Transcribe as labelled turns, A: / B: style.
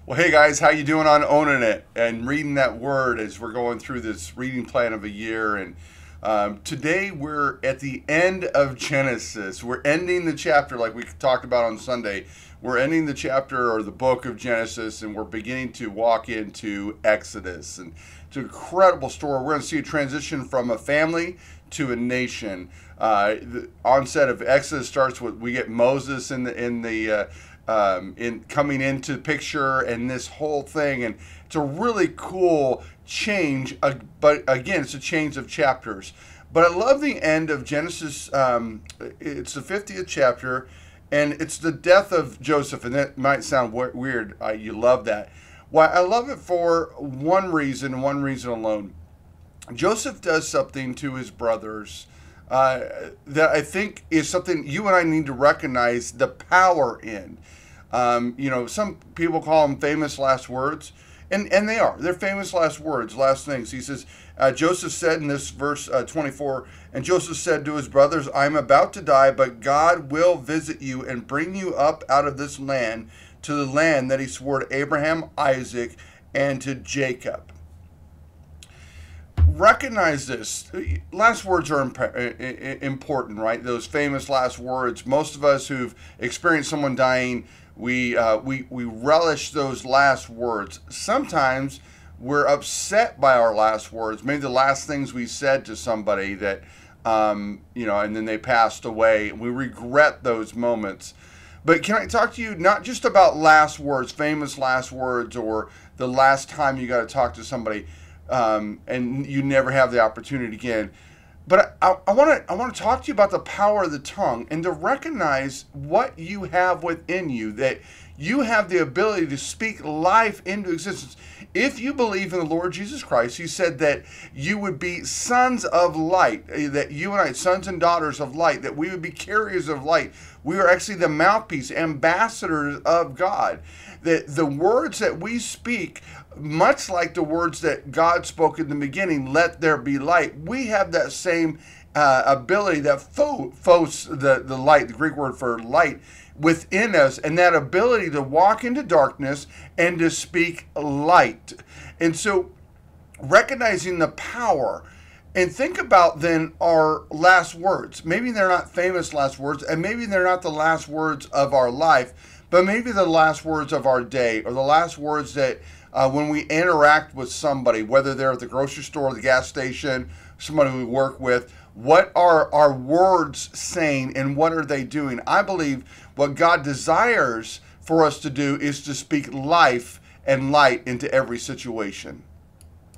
A: Well, hey guys, how you doing on owning it and reading that word as we're going through this reading plan of a year? And today we're at the end of Genesis. We're ending the chapter like we talked about on Sunday. We're ending the chapter or the book of Genesis, and we're beginning to walk into Exodus. And it's an incredible story. We're going to see a transition from a family to a nation. The onset of Exodus starts with we get Moses in coming into the picture and this whole thing, and it's a really cool change. But again, it's a change of chapters. But I love the end of Genesis. It's the 50th chapter, and it's the death of Joseph. And that might sound weird. You love that. Well, I love it for one reason alone. Joseph does something to his brothers that I think is something you and I need to recognize the power in. Some people call them famous last words, and they are. They're famous last words, last things. He says, Joseph said in this verse 24, and Joseph said to his brothers, I am about to die, but God will visit you and bring you up out of this land to the land that he swore to Abraham, Isaac, and to Jacob. Recognize this. Last words are important, right? Those famous last words. Most of us who've experienced someone dying, we relish those last words. Sometimes we're upset by our last words, maybe the last things we said to somebody that, and then they passed away. We regret those moments. But can I talk to you not just about last words, famous last words, or the last time you got to talk to somebody, and you never have the opportunity again. But I want to talk to you about the power of the tongue and to recognize what you have within you, that you have the ability to speak life into existence. If you believe in the Lord Jesus Christ, he said that you would be sons of light, that you and I, sons and daughters of light, that we would be carriers of light. We are actually the mouthpiece, ambassadors of God. That the words that we speak, much like the words that God spoke in the beginning, let there be light, we have that same ability, that phos, the light, the Greek word for light, within us, and that ability to walk into darkness and to speak light. And so recognizing the power, and think about then our last words. Maybe they're not famous last words, and maybe they're not the last words of our life, but maybe the last words of our day, or the last words that when we interact with somebody, whether they're at the grocery store, the gas station, somebody we work with, what are our words saying and what are they doing? I believe what God desires for us to do is to speak life and light into every situation.